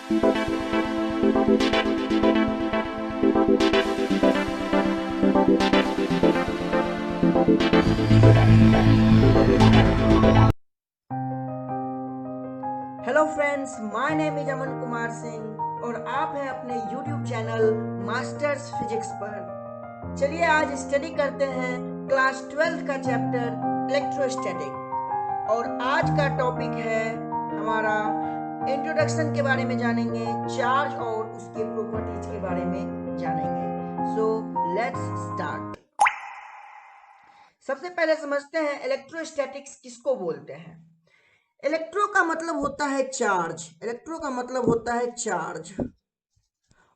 Hello friends, my name is Aman Kumar Singh और आप हैं अपने यूट्यूब चैनल मास्टर्स फिजिक्स पर। चलिए आज स्टडी करते हैं क्लास 12 का चैप्टर इलेक्ट्रोस्टैटिक और आज का टॉपिक है हमारा इंट्रोडक्शन के बारे में जानेंगे, चार्ज और उसके प्रॉपर्टीज के बारे में जानेंगे। So let's start. सबसे पहले समझते हैं इलेक्ट्रोस्टैटिक्स किसको बोलते हैं। इलेक्ट्रो का मतलब होता है चार्ज, इलेक्ट्रो का मतलब होता है चार्ज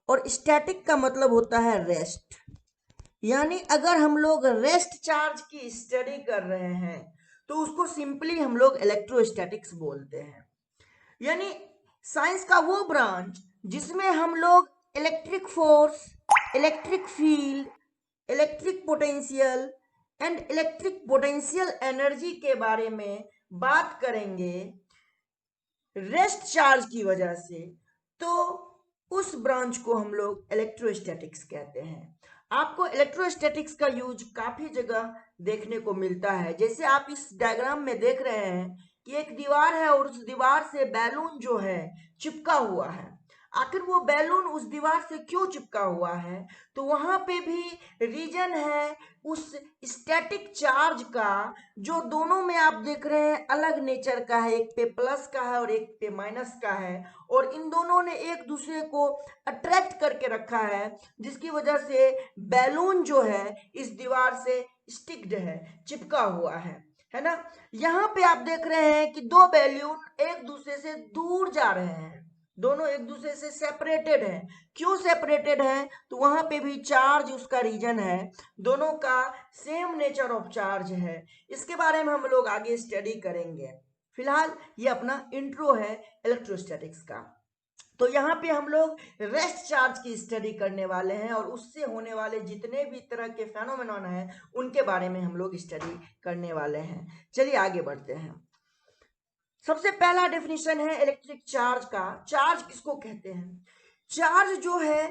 और स्टैटिक का मतलब होता है रेस्ट। यानी अगर हम लोग रेस्ट चार्ज की स्टडी कर रहे हैं तो उसको सिंपली हम लोग इलेक्ट्रोस्टैटिक्स बोलते हैं। यानी साइंस का वो ब्रांच जिसमें हम लोग electric force, electric field, electric potential and electric potential energy के बारे में बात करेंगे रेस्ट चार्ज की वजह से, तो उस ब्रांच को हम लोग इलेक्ट्रोस्टैटिक्स कहते हैं। आपको इलेक्ट्रोस्टैटिक्स का यूज काफी जगह देखने को मिलता है। जैसे आप इस डायग्राम में देख रहे हैं कि एक दीवार है और उस दीवार से बैलून जो है चिपका हुआ है। आखिर वो बैलून उस दीवार से क्यों चिपका हुआ है, तो वहां पे भी रीजन है उस स्टैटिक चार्ज का, जो दोनों में आप देख रहे हैं अलग नेचर का है, एक पे प्लस का है और एक पे माइनस का है, और इन दोनों ने एक दूसरे को अट्रैक्ट करके रखा है, जिसकी वजह से बैलून जो है इस दीवार से स्टिक्ड है, चिपका हुआ है ना। यहाँ पे आप देख रहे हैं कि दो बैलून एक दूसरे से दूर जा रहे हैं, दोनों एक दूसरे से सेपरेटेड हैं। क्यों सेपरेटेड हैं, तो वहां पे भी चार्ज उसका रीजन है, दोनों का सेम नेचर ऑफ चार्ज है। इसके बारे में हम लोग आगे स्टडी करेंगे। फिलहाल ये अपना इंट्रो है इलेक्ट्रोस्टैटिक्स का। तो यहाँ पे हम लोग रेस्ट चार्ज की स्टडी करने वाले हैं और उससे होने वाले जितने भी तरह के फेनोमेनॉन हैं उनके बारे में हम लोग स्टडी करने वाले हैं। चलिए आगे बढ़ते हैं। सबसे पहला डेफिनेशन है इलेक्ट्रिक चार्ज का। चार्ज किसको कहते हैं? चार्ज जो है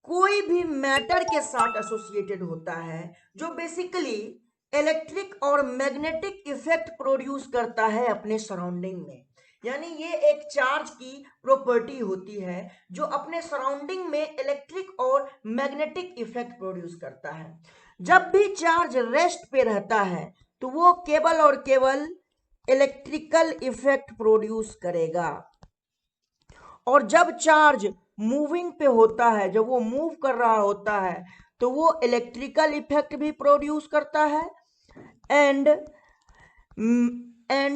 कोई भी मैटर के साथ एसोसिएटेड होता है जो बेसिकली इलेक्ट्रिक और मैग्नेटिक इफेक्ट प्रोड्यूस करता है अपने सराउंडिंग में। यानी ये एक चार्ज की प्रॉपर्टी होती है जो अपने सराउंडिंग में इलेक्ट्रिक और मैग्नेटिक इफेक्ट प्रोड्यूस करता है। जब भी चार्ज रेस्ट पे रहता है तो वो केवल और केवल इलेक्ट्रिकल इफेक्ट प्रोड्यूस करेगा, और जब चार्ज मूविंग पे होता है, जब वो मूव कर रहा होता है, तो वो इलेक्ट्रिकल इफेक्ट भी प्रोड्यूस करता है एंड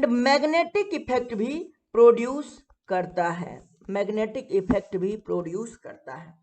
मैग्नेटिक इफेक्ट भी प्रोड्यूस करता है, मैग्नेटिक इफेक्ट भी प्रोड्यूस करता है।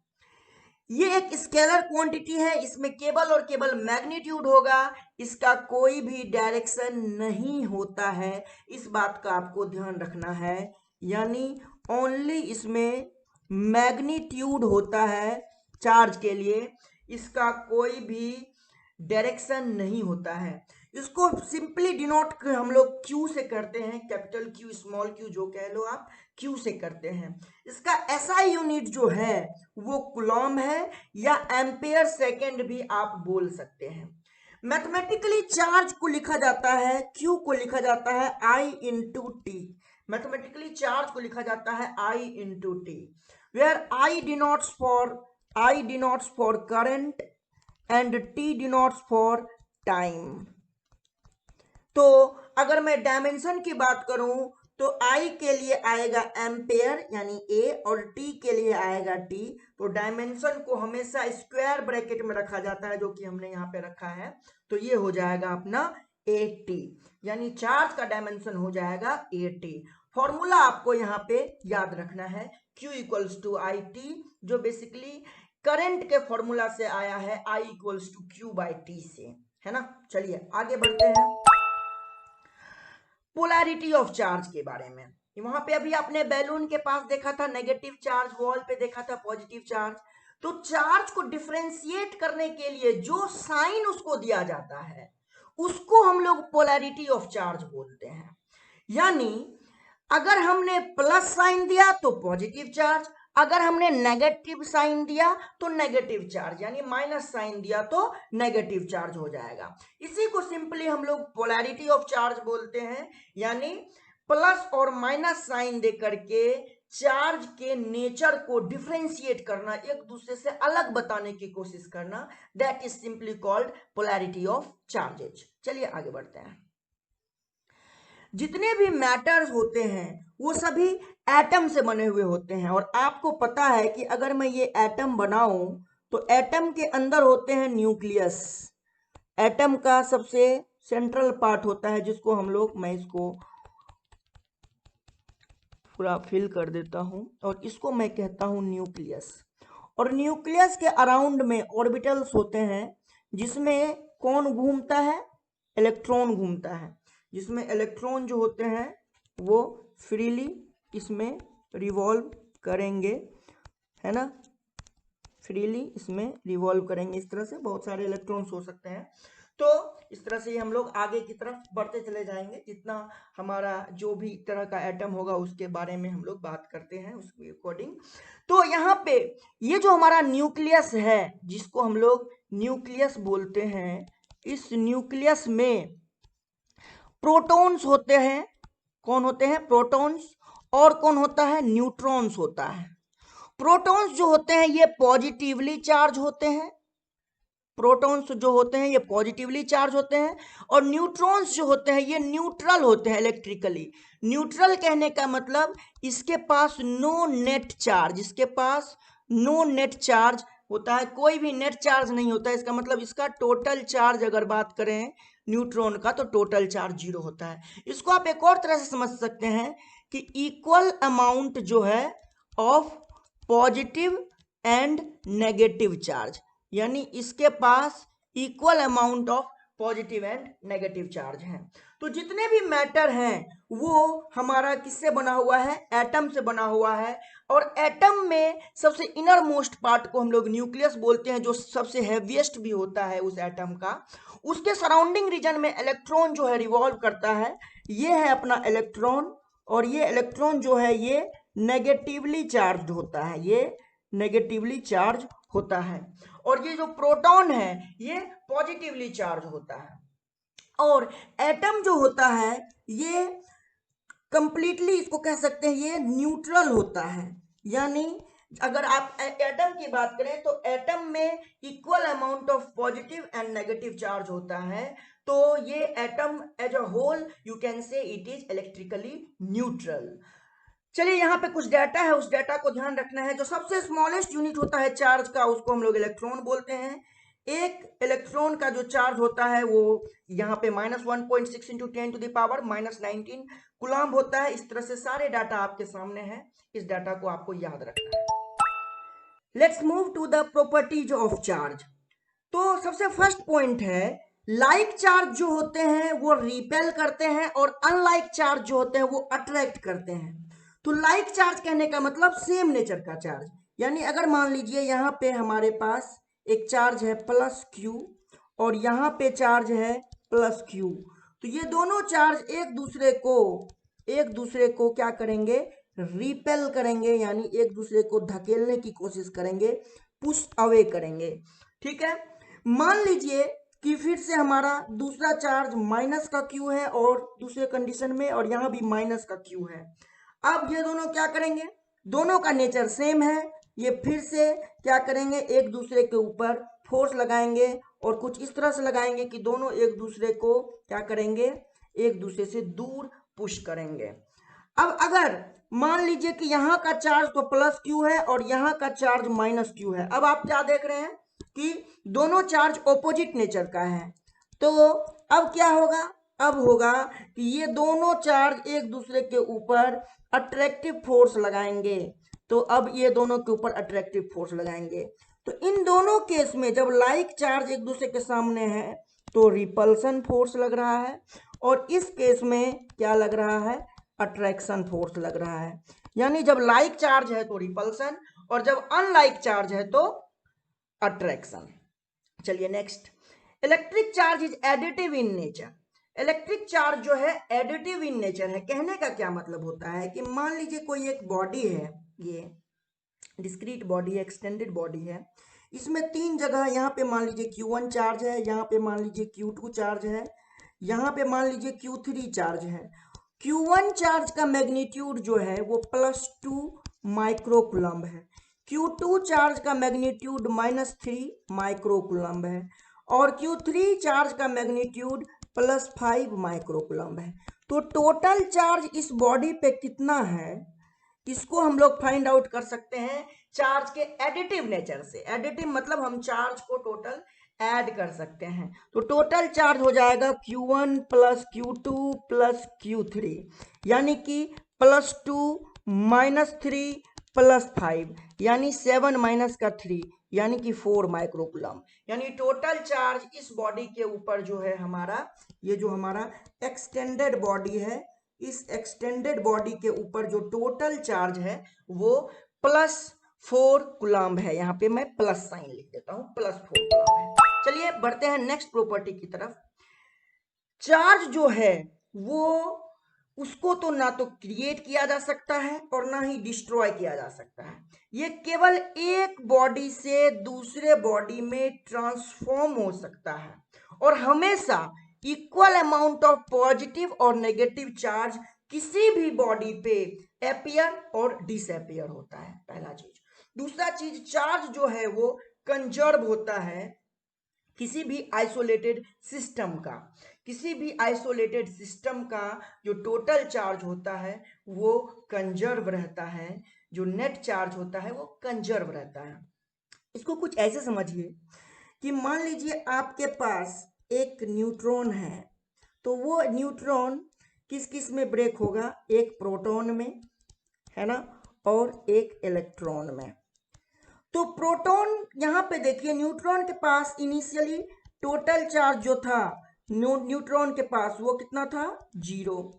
ये एक स्केलर क्वांटिटी है, इसमें केवल और केवल मैग्नीट्यूड होगा, इसका कोई भी डायरेक्शन नहीं होता है। इस बात का आपको ध्यान रखना है। यानी ओनली इसमें मैग्नीट्यूड होता है चार्ज के लिए, इसका कोई भी डायरेक्शन नहीं होता है। इसको सिंपली डिनोट हम लोग क्यू से करते हैं, कैपिटल क्यू स्मॉल क्यू जो कह लो आप, क्यू से करते हैं। इसका एसआई यूनिट जो है वो कूलॉम है या एम्पेयर सेकेंड भी आप बोल सकते हैं। मैथमेटिकली चार्ज को लिखा जाता है, क्यू को लिखा जाता है i into t. Mathematically charge को लिखा जाता है i into t, where i denotes for current and t denotes for time. तो अगर मैं डायमेंशन की बात करूं तो आई के लिए आएगा एम्पेयर यानी ए और टी के लिए आएगा टी। तो डायमेंशन को हमेशा स्क्वायर ब्रैकेट में रखा जाता है, जो कि हमने यहाँ पे रखा है। तो ये हो जाएगा अपना ए टी, यानी चार्ज का डायमेंशन हो जाएगा ए टी। फॉर्मूला आपको यहाँ पे याद रखना है, Q equals to I T, जो बेसिकली करंट के फॉर्मूला से आया है, I equals to Q by T से, है ना। चलिए आगे बढ़ते हैं पोलैरिटी ऑफ चार्ज के बारे में। वहां पे अभी आपने बैलून के पास देखा था नेगेटिव चार्ज, वॉल पे देखा था पॉजिटिव चार्ज। तो चार्ज को डिफरेंशिएट करने के लिए जो साइन उसको दिया जाता है उसको हम लोग पोलैरिटी ऑफ चार्ज बोलते हैं। यानी अगर हमने प्लस साइन दिया तो पॉजिटिव चार्ज, अगर हमने नेगेटिव साइन दिया तो नेगेटिव चार्ज, यानी माइनस साइन दिया तो नेगेटिव चार्ज हो जाएगा। इसी को सिंपली हम लोग पोलैरिटी ऑफ चार्ज बोलते हैं, यानी प्लस और माइनस साइन दे करके चार्ज के नेचर को डिफरेंशिएट करना, एक दूसरे से अलग बताने की कोशिश करना, that is simply called polarity of charges. चलिए आगे बढ़ते हैं। जितने भी मैटर्स होते हैं वो सभी एटम से बने हुए होते हैं, और आपको पता है कि अगर मैं ये एटम बनाऊं तो एटम के अंदर होते हैं न्यूक्लियस। एटम का सबसे सेंट्रल पार्ट होता है जिसको हम लोग, मैं इसको पूरा फिल कर देता हूं, और इसको मैं कहता हूं न्यूक्लियस। और न्यूक्लियस के अराउंड में ऑर्बिटल्स होते हैं जिसमें कौन घूमता है, इलेक्ट्रॉन घूमता है, जिसमें इलेक्ट्रॉन जो होते हैं वो फ्रीली इसमें रिवॉल्व करेंगे, है ना, फ्रीली इसमें रिवॉल्व करेंगे। इस तरह से बहुत सारे इलेक्ट्रॉन्स हो सकते हैं। तो इस तरह से हम लोग आगे की तरफ बढ़ते चले जाएंगे, जितना हमारा जो भी तरह का एटम होगा उसके बारे में हम लोग बात करते हैं उसके अकॉर्डिंग। तो यहाँ पे ये जो हमारा न्यूक्लियस है जिसको हम लोग न्यूक्लियस बोलते हैं, इस न्यूक्लियस में प्रोटॉन्स होते हैं। कौन होते हैं? प्रोटॉन्स। और कौन होता है? न्यूट्रॉन्स होता है। प्रोटॉन्स जो होते हैं ये पॉजिटिवली चार्ज होते हैं, प्रोटॉन्स जो होते हैं ये पॉजिटिवली चार्ज होते हैं, और न्यूट्रॉन्स जो होते हैं ये न्यूट्रल होते हैं इलेक्ट्रिकली। न्यूट्रल कहने का मतलब इसके पास नो नेट चार्ज, इसके पास नो नेट चार्ज होता है, कोई भी नेट चार्ज नहीं होता है। इसका मतलब इसका टोटल चार्ज अगर बात करें न्यूट्रॉन का तो टोटल चार्ज 0 होता है। इसको आप एक और तरह से समझ सकते हैं कि इक्वल अमाउंट जो है of positive and negative charge, यानी इसके पास equal amount of positive and negative charge है। तो जितने भी मैटर हैं वो हमारा किससे बना हुआ है? एटम से बना हुआ है। और एटम में सबसे इनर मोस्ट पार्ट को हम लोग न्यूक्लियस बोलते हैं, जो सबसे हैवीएस्ट भी होता है उस एटम का। उसके सराउंडिंग रीजन में इलेक्ट्रॉन जो है रिवॉल्व करता है, ये है अपना इलेक्ट्रॉन, और ये इलेक्ट्रॉन जो है ये नेगेटिवली चार्ज होता है, ये नेगेटिवली चार्ज होता है। और ये जो प्रोटॉन है ये पॉजिटिवली चार्ज होता है। और एटम जो होता है ये कंप्लीटली, इसको कह सकते हैं ये न्यूट्रल होता है। यानी अगर आप एटम की बात करें तो एटम में equal amount of positive and negative charge होता है। तो ये atom as a whole you can say it is electrically neutral. चलिए यहाँ पे कुछ डाटा है, उस डाटा को ध्यान रखना है। जो सबसे स्मॉलेस्ट यूनिट होता है चार्ज का उसको हम लोग इलेक्ट्रॉन बोलते हैं। एक इलेक्ट्रॉन का जो चार्ज होता है वो यहाँ पे -1.6 इंटू 10⁻⁻19 कूलम्ब होता है। इस तरह से सारे डाटा आपके सामने है, इस डाटा को आपको याद रखना है। Let's move to the properties of charge. तो सबसे फर्स्ट पॉइंट है, लाइक चार्ज जो होते हैं वो रिपेल करते हैं, और अनलाइक चार्ज जो होते हैं वो अट्रैक्ट करते हैं। तो लाइक चार्ज कहने का मतलब सेम नेचर का चार्ज, यानी अगर मान लीजिए यहाँ पे हमारे पास एक चार्ज है +Q और यहाँ पे चार्ज है +Q, तो ये दोनों चार्ज एक दूसरे को क्या करेंगे? रिपेल करेंगे, यानी एक दूसरे को धकेलने की कोशिश करेंगे, पुश अवे करेंगे। ठीक है, मान लीजिए कि फिर से हमारा दूसरा चार्ज -Q है और दूसरे कंडीशन में, और यहाँ भी -Q है। अब ये दोनों क्या करेंगे? दोनों का नेचर सेम है, ये फिर से क्या करेंगे? एक दूसरे के ऊपर फोर्स लगाएंगे, और कुछ इस तरह से लगाएंगे कि दोनों एक दूसरे को क्या करेंगे? एक दूसरे से दूर पुश करेंगे। अब अगर मान लीजिए कि यहाँ का चार्ज तो +Q है और यहाँ का चार्ज -Q है, अब आप क्या देख रहे हैं कि दोनों चार्ज ऑपोजिट नेचर का है। तो अब क्या होगा? अब होगा कि ये दोनों चार्ज एक दूसरे के ऊपर अट्रैक्टिव फोर्स लगाएंगे। तो अब ये दोनों के ऊपर अट्रैक्टिव फोर्स लगाएंगे। तो इन दोनों केस में जब लाइक चार्ज एक दूसरे के सामने है तो रिपल्सन फोर्स लग रहा है, और इस केस में क्या लग रहा है? अट्रैक्शन फोर्स लग रहा है। यानी जब लाइक चार्ज है तो रिपल्सन, और जब अनलाइक चार्ज है तो अट्रैक्शन। चलिए next, electric charge is additive in nature. Electric charge जो है एडिटिव इन नेचर है। कहने का क्या मतलब होता है कि मान लीजिए कोई एक बॉडी है, ये डिस्क्रीट बॉडी है, एक्सटेंडेड बॉडी है, इसमें तीन जगह, यहाँ पे मान लीजिए Q1 चार्ज है, यहाँ पे मान लीजिए Q2 चार्ज है, यहाँ पे मान लीजिए Q3 चार्ज है। Q1 चार्ज का मैग्नीट्यूड जो है वो +2 माइक्रोकुलम्ब है, Q2 चार्ज का मैग्नीट्यूड -3 माइक्रोकुलम्ब है, और Q3 चार्ज का मैग्नीट्यूड +5 माइक्रोकुलम्ब है। तो टोटल चार्ज इस बॉडी पे कितना है, इसको हम लोग फाइंड आउट कर सकते हैं चार्ज के एडिटिव नेचर से। एडिटिव मतलब हम चार्ज को टोटल ऐड कर सकते हैं। तो टोटल चार्ज हो जाएगा Q1 + Q2 + Q3, यानी कि +2 -3 +5, यानी 7 - 3, यानी कि 4 माइक्रोकुलम। यानी टोटल चार्ज इस बॉडी के ऊपर जो है हमारा, ये जो हमारा एक्सटेंडेड बॉडी है, इस एक्सटेंडेड बॉडी के ऊपर जो टोटल चार्ज है वो +4 कुलाम्ब है। यहाँ पे मैं प्लस साइन लिख देता हूं, +4 कुलाम्ब है। चलिए बढ़ते हैं नेक्स्ट प्रॉपर्टी की तरफ। चार्ज जो है वो, उसको तो ना तो क्रिएट किया जा सकता है और ना ही डिस्ट्रॉय किया जा सकता है। ये केवल एक बॉडी से दूसरे बॉडी में ट्रांसफॉर्म हो सकता है, और हमेशा इक्वल अमाउंट ऑफ पॉजिटिव और नेगेटिव चार्ज किसी भी बॉडी पे अपीयर और डिसअपीयर होता है, पहला चीज। दूसरा चीज, चार्ज जो है वो कंजर्व होता है किसी भी आइसोलेटेड सिस्टम का। किसी भी आइसोलेटेड सिस्टम का जो टोटल चार्ज होता है वो कंजर्व रहता है, जो नेट चार्ज होता है वो कंजर्व रहता है। इसको कुछ ऐसे समझिए कि मान लीजिए आपके पास एक न्यूट्रॉन है, तो वो न्यूट्रॉन किस किस में ब्रेक होगा, एक प्रोटॉन में, है ना, और एक इलेक्ट्रॉन में। तो प्रोटॉन, यहाँ पे देखिए न्यूट्रॉन के पास इनिशियली टोटल चार्ज जो था न्यूट्रॉन के पास वो कितना था, 0।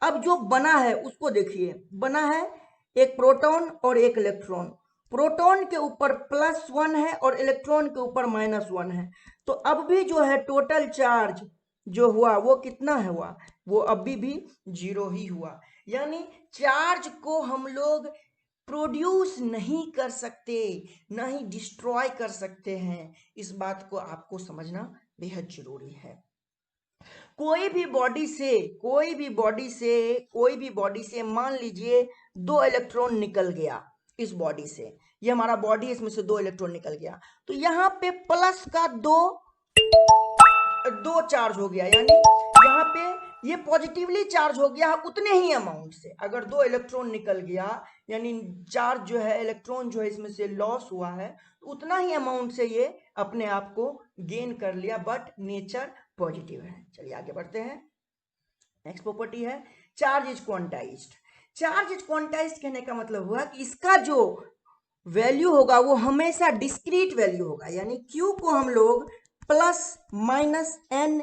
अब जो बना है उसको देखिए, बना है एक प्रोटॉन और एक इलेक्ट्रॉन। प्रोटॉन के ऊपर +1 है और इलेक्ट्रॉन के ऊपर -1 है। तो अब भी जो है टोटल चार्ज जो हुआ वो कितना है, हुआ वो अभी भी 0 ही हुआ। यानी चार्ज को हम लोग प्रोड्यूस नहीं कर सकते, ना ही डिस्ट्रॉय कर सकते हैं। इस बात को आपको समझना बेहद जरूरी है। कोई भी बॉडी से, कोई भी बॉडी से मान लीजिए 2 इलेक्ट्रॉन निकल गया इस बॉडी से, ये हमारा बॉडी है, इसमें से 2 इलेक्ट्रॉन निकल गया, तो यहाँ पे प्लस का 2 चार्ज हो गया, यानी यहाँ पे ये पॉजिटिवली चार्ज हो गया उतने ही अमाउंट से। अगर 2 इलेक्ट्रॉन निकल गया यानी चार्ज जो है, इलेक्ट्रॉन जो है इसमें से लॉस हुआ है, तो उतना ही अमाउंट से ये अपने आप को गेन कर लिया, बट नेचर पॉजिटिव है। चलिए आगे बढ़ते हैं। नेक्स्ट प्रॉपर्टी है charge is quantized. Charge is quantized कहने का मतलब हुआ कि इसका जो वैल्यू होगा वो हमेशा डिस्क्रीट वैल्यू होगा, यानी Q को हम लोग +-n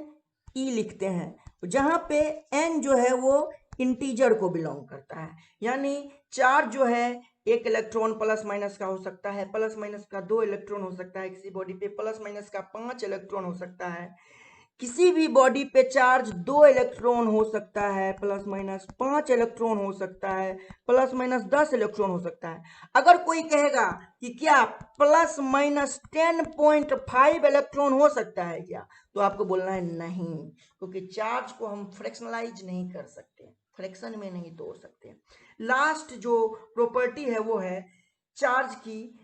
e लिखते हैं, जहां पे n जो है वो इंटीजर को बिलोंग करता है। यानी चार्ज जो है एक इलेक्ट्रॉन प्लस माइनस का हो सकता है, प्लस माइनस का 2 इलेक्ट्रॉन हो सकता है किसी बॉडी पे, प्लस माइनस का 5 इलेक्ट्रॉन हो सकता है किसी भी बॉडी पे, चार्ज 2 इलेक्ट्रॉन हो सकता है, प्लस माइनस 5 इलेक्ट्रॉन हो सकता है, प्लस माइनस 10 इलेक्ट्रॉन हो सकता है। अगर कोई कहेगा कि क्या +-10.5 इलेक्ट्रॉन हो सकता है क्या, तो आपको बोलना है नहीं, क्योंकि चार्ज को हम फ्रैक्शनलाइज नहीं कर सकते, फ्रैक्शन में नहीं तोड़ सकते। लास्ट जो प्रॉपर्टी है वो है चार्ज की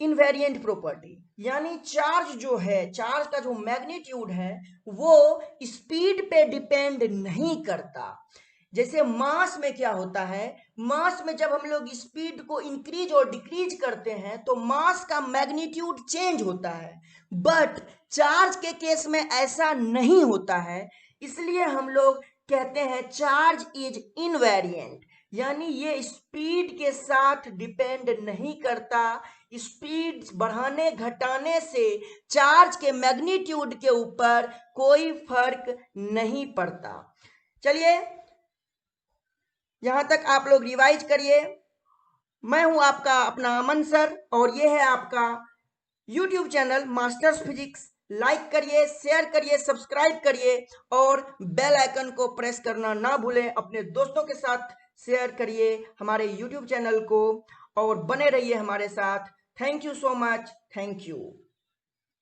इनवेरिएंट प्रॉपर्टी, यानी चार्ज जो है, चार्ज का जो मैग्नीट्यूड है वो स्पीड पे डिपेंड नहीं करता। जैसे मास में क्या होता है, मास में जब हम लोग स्पीड को इंक्रीज और डिक्रीज करते हैं तो मास का मैग्नीट्यूड चेंज होता है, बट चार्ज के केस में ऐसा नहीं होता है। इसलिए हम लोग कहते हैं चार्ज इज इनवेरिएंट, यानी ये स्पीड के साथ डिपेंड नहीं करता। स्पीड बढ़ाने घटाने से चार्ज के मैग्नीट्यूड के ऊपर कोई फर्क नहीं पड़ता। चलिए यहां तक आप लोग रिवाइज करिए। मैं हूं आपका अपना अमन सर, और ये है आपका YouTube channel masters physics like करिए, शेयर करिए, सब्सक्राइब करिए और बेल आइकन को प्रेस करना ना भूलें। अपने दोस्तों के साथ शेयर करिए हमारे यूट्यूब चैनल को और बने रहिए हमारे साथ। Thank you so much. Thank you.